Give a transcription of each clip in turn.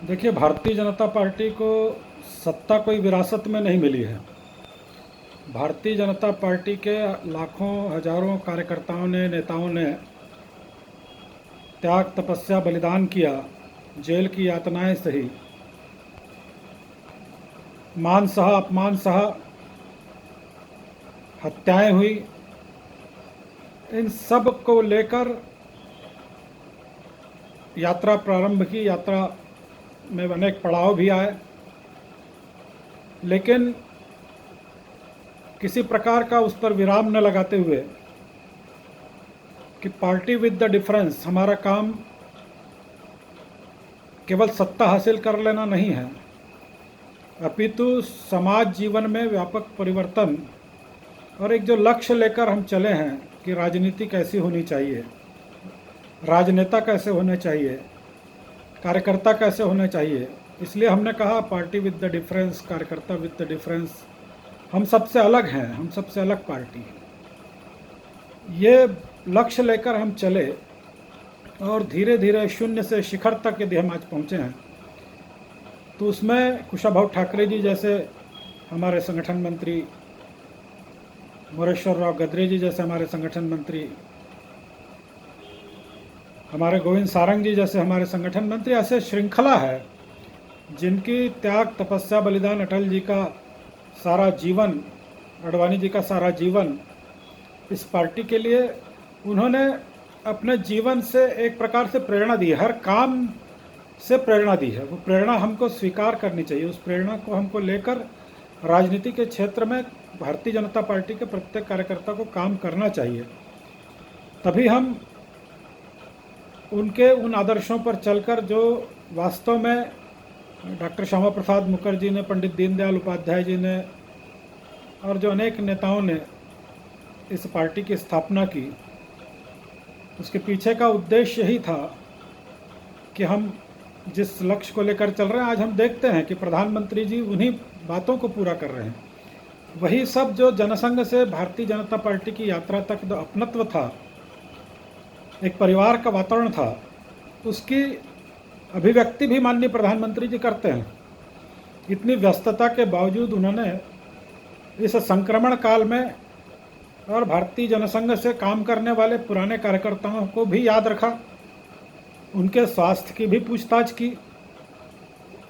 देखिए, भारतीय जनता पार्टी को सत्ता कोई विरासत में नहीं मिली है। भारतीय जनता पार्टी के लाखों हजारों कार्यकर्ताओं ने, नेताओं ने त्याग, तपस्या, बलिदान किया, जेल की यातनाएं सही, मान सहा, अपमान सहा, हत्याएं हुई। इन सब को लेकर यात्रा प्रारंभ की। यात्रा में अनेक पड़ाव भी आए, लेकिन किसी प्रकार का उस पर विराम न लगाते हुए कि पार्टी विद द डिफरेंस, हमारा काम केवल सत्ता हासिल कर लेना नहीं है, अपितु समाज जीवन में व्यापक परिवर्तन और एक जो लक्ष्य लेकर हम चले हैं कि राजनीति कैसी होनी चाहिए, राजनेता कैसे होने चाहिए, कार्यकर्ता कैसे होने चाहिए। इसलिए हमने कहा पार्टी विद द डिफरेंस, कार्यकर्ता विद द डिफरेंस। हम सबसे अलग हैं, हम सबसे अलग पार्टी है। ये लक्ष्य लेकर हम चले और धीरे धीरे शून्य से शिखर तक यदि हम आज पहुँचे हैं, तो उसमें कुशाभाऊ ठाकरे जी जैसे हमारे संगठन मंत्री, मोरेश्वर राव गद्रे जी जैसे हमारे संगठन मंत्री, हमारे गोविंद सारंग जी जैसे हमारे संगठन मंत्री, ऐसे श्रृंखला है जिनकी त्याग, तपस्या, बलिदान, अटल जी का सारा जीवन, अडवाणी जी का सारा जीवन इस पार्टी के लिए, उन्होंने अपने जीवन से एक प्रकार से प्रेरणा दी है, हर काम से प्रेरणा दी है। वो प्रेरणा हमको स्वीकार करनी चाहिए। उस प्रेरणा को हमको लेकर राजनीति के क्षेत्र में भारतीय जनता पार्टी के प्रत्येक कार्यकर्ता को काम करना चाहिए। तभी हम उनके उन आदर्शों पर चलकर, जो वास्तव में डॉक्टर श्यामा प्रसाद मुखर्जी ने, पंडित दीनदयाल उपाध्याय जी ने और जो अनेक नेताओं ने इस पार्टी की स्थापना की, उसके पीछे का उद्देश्य यही था कि हम जिस लक्ष्य को लेकर चल रहे हैं, आज हम देखते हैं कि प्रधानमंत्री जी उन्हीं बातों को पूरा कर रहे हैं। वही सब जो जनसंघ से भारतीय जनता पार्टी की यात्रा तक जो अपनत्व था, एक परिवार का वातावरण था, उसकी अभिव्यक्ति भी माननीय प्रधानमंत्री जी करते हैं। इतनी व्यस्तता के बावजूद उन्होंने इस संक्रमण काल में और भारतीय जनसंघ से काम करने वाले पुराने कार्यकर्ताओं को भी याद रखा, उनके स्वास्थ्य की भी पूछताछ की।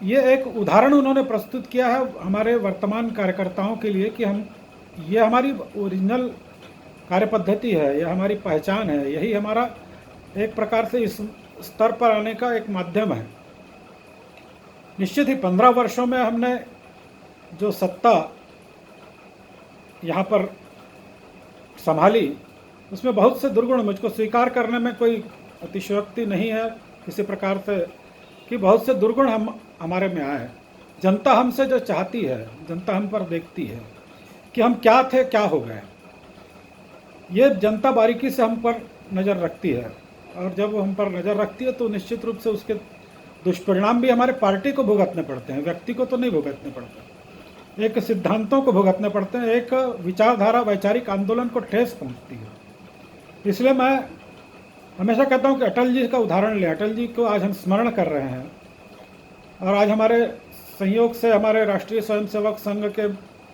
ये एक उदाहरण उन्होंने प्रस्तुत किया है हमारे वर्तमान कार्यकर्ताओं के लिए कि हम, ये हमारी ओरिजिनल कार्य पद्धति है, यह हमारी पहचान है, यही हमारा एक प्रकार से इस स्तर पर आने का एक माध्यम है। निश्चित ही 15 वर्षों में हमने जो सत्ता यहाँ पर संभाली, उसमें बहुत से दुर्गुण, मुझको स्वीकार करने में कोई अतिशयोक्ति नहीं है किसी प्रकार से, कि बहुत से दुर्गुण हमारे में आए हैं। जनता हमसे जो चाहती है, जनता हम पर देखती है कि हम क्या थे, क्या हो गए, ये जनता बारीकी से हम पर नज़र रखती है। और जब वो हम पर नज़र रखती है तो निश्चित रूप से उसके दुष्परिणाम भी हमारे पार्टी को भुगतने पड़ते हैं, व्यक्ति को तो नहीं भुगतने पड़ते, एक सिद्धांतों को भुगतने पड़ते हैं, एक विचारधारा, वैचारिक आंदोलन को ठेस पहुंचती है। इसलिए मैं हमेशा कहता हूं कि अटल जी का उदाहरण लें। अटल जी को आज हम स्मरण कर रहे हैं, और आज हमारे संयोग से हमारे राष्ट्रीय स्वयंसेवक संघ के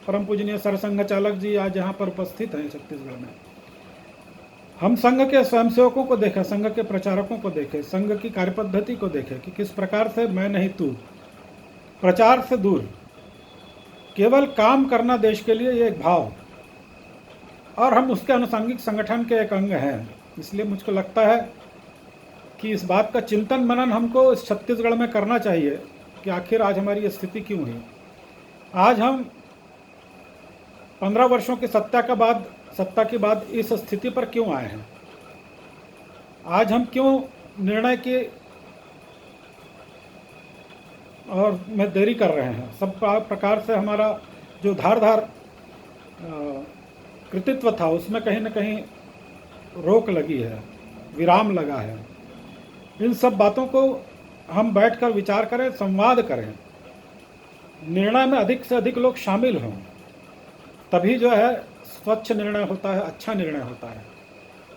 परम पूजनीय सरसंघ चालक जी आज यहाँ पर उपस्थित हैं छत्तीसगढ़ में। हम संघ के स्वयंसेवकों को देखें, संघ के प्रचारकों को देखें, संघ की कार्यपद्धति को देखें कि किस प्रकार से मैं नहीं तू, प्रचार से दूर, केवल काम करना देश के लिए, ये एक भाव, और हम उसके अनुसांगिक संगठन के एक अंग हैं। इसलिए मुझको लगता है कि इस बात का चिंतन मनन हमको इस छत्तीसगढ़ में करना चाहिए कि आखिर आज हमारी स्थिति क्यों हुई। आज हम 15 वर्षों की सत्ता के बाद इस स्थिति पर क्यों आए हैं? आज हम क्यों निर्णय की और में देरी कर रहे हैं? सब प्रकार से हमारा जो धारदार कृतित्व था, उसमें कहीं ना कहीं रोक लगी है, विराम लगा है। इन सब बातों को हम बैठकर विचार करें, संवाद करें, निर्णय में अधिक से अधिक लोग शामिल हों, तभी जो है स्वच्छ निर्णय होता है, अच्छा निर्णय होता है।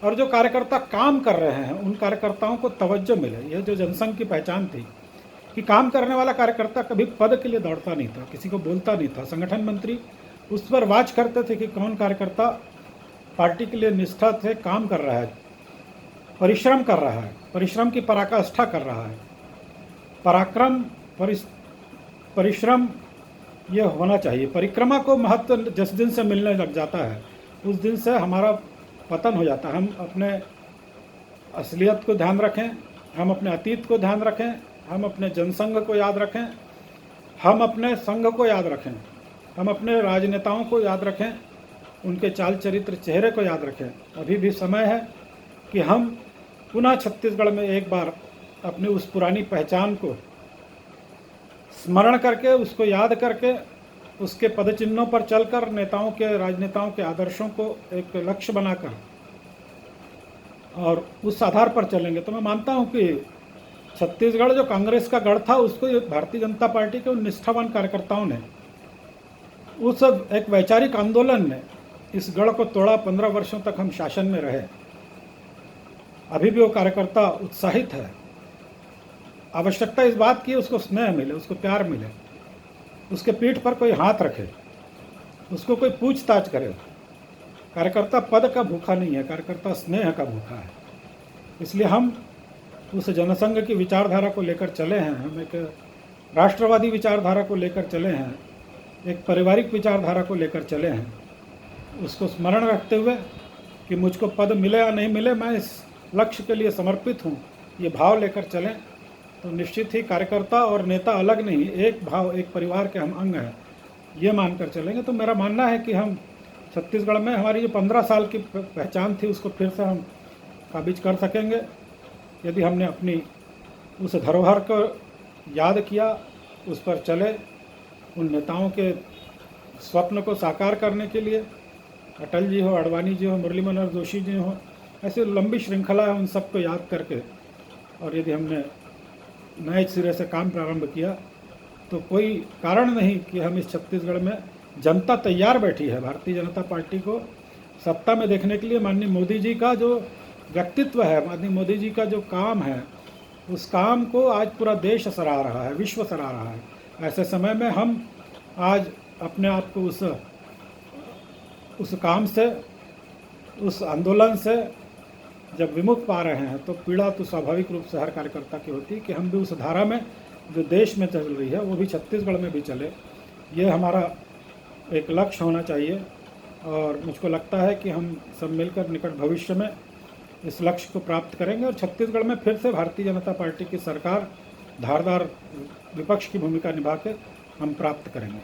और जो कार्यकर्ता काम कर रहे हैं, उन कार्यकर्ताओं को तवज्जो मिले। यह जो जनसंघ की पहचान थी कि काम करने वाला कार्यकर्ता कभी पद के लिए दौड़ता नहीं था, किसी को बोलता नहीं था। संगठन मंत्री उस पर वाच करते थे कि कौन कार्यकर्ता पार्टी के लिए निष्ठा से काम कर रहा है, परिश्रम कर रहा है, परिश्रम की पराकाष्ठा कर रहा है। पराक्रम परिश्रम ये होना चाहिए। परिक्रमा को महत्व जिस दिन से मिलने लग जाता है उस दिन से हमारा पतन हो जाता है। हम अपने असलियत को ध्यान रखें, हम अपने अतीत को ध्यान रखें, हम अपने जनसंघ को याद रखें, हम अपने संघ को याद रखें, हम अपने राजनेताओं को याद रखें, उनके चाल चरित्र चेहरे को याद रखें। अभी भी समय है कि हम पुनः छत्तीसगढ़ में एक बार अपनी उस पुरानी पहचान को स्मरण करके, उसको याद करके, उसके पदचिन्हों पर चलकर नेताओं के, राजनेताओं के आदर्शों को एक लक्ष्य बनाकर और उस आधार पर चलेंगे तो मैं मानता हूं कि छत्तीसगढ़ जो कांग्रेस का गढ़ था उसको भारतीय जनता पार्टी के उन निष्ठावान कार्यकर्ताओं ने, उस एक वैचारिक आंदोलन ने इस गढ़ को तोड़ा। 15 वर्षों तक हम शासन में रहे। अभी भी वो कार्यकर्ता उत्साहित है। आवश्यकता इस बात की उसको स्नेह मिले, उसको प्यार मिले, उसके पीठ पर कोई हाथ रखे, उसको कोई पूछताछ करे। कार्यकर्ता पद का भूखा नहीं है, कार्यकर्ता स्नेह का भूखा है। इसलिए हम उस जनसंघ की विचारधारा को लेकर चले हैं, हम एक राष्ट्रवादी विचारधारा को लेकर चले हैं, एक पारिवारिक विचारधारा को लेकर चले हैं। उसको स्मरण रखते हुए कि मुझको पद मिले या नहीं मिले, मैं इस लक्ष्य के लिए समर्पित हूँ, ये भाव लेकर चलें तो निश्चित ही कार्यकर्ता और नेता अलग नहीं, एक भाव, एक परिवार के हम अंग हैं, ये मानकर चलेंगे तो मेरा मानना है कि हम छत्तीसगढ़ में हमारी जो 15 साल की पहचान थी उसको फिर से हम काबिज कर सकेंगे यदि हमने अपनी उस धरोहर को याद किया, उस पर चले। उन नेताओं के स्वप्न को साकार करने के लिए अटल जी हो, आडवाणी जी हो, मुरली मनोहर जोशी जी हो, ऐसी लंबी श्रृंखला है, उन सबको याद करके और यदि हमने नए सिरे से काम प्रारंभ किया तो कोई कारण नहीं कि हम इस छत्तीसगढ़ में, जनता तैयार बैठी है भारतीय जनता पार्टी को सत्ता में देखने के लिए। माननीय मोदी जी का जो व्यक्तित्व है, माननीय मोदी जी का जो काम है, उस काम को आज पूरा देश सराह रहा है, विश्व सराह रहा है। ऐसे समय में हम आज अपने आप को उस काम से, उस आंदोलन से जब विमुख पा रहे हैं तो पीड़ा तो स्वाभाविक रूप से हर कार्यकर्ता की होती है कि हम भी उस धारा में जो देश में चल रही है वो भी छत्तीसगढ़ में भी चले। ये हमारा एक लक्ष्य होना चाहिए और मुझको लगता है कि हम सब मिलकर निकट भविष्य में इस लक्ष्य को प्राप्त करेंगे और छत्तीसगढ़ में फिर से भारतीय जनता पार्टी की सरकार धारदार विपक्ष की भूमिका निभा के हम प्राप्त करेंगे।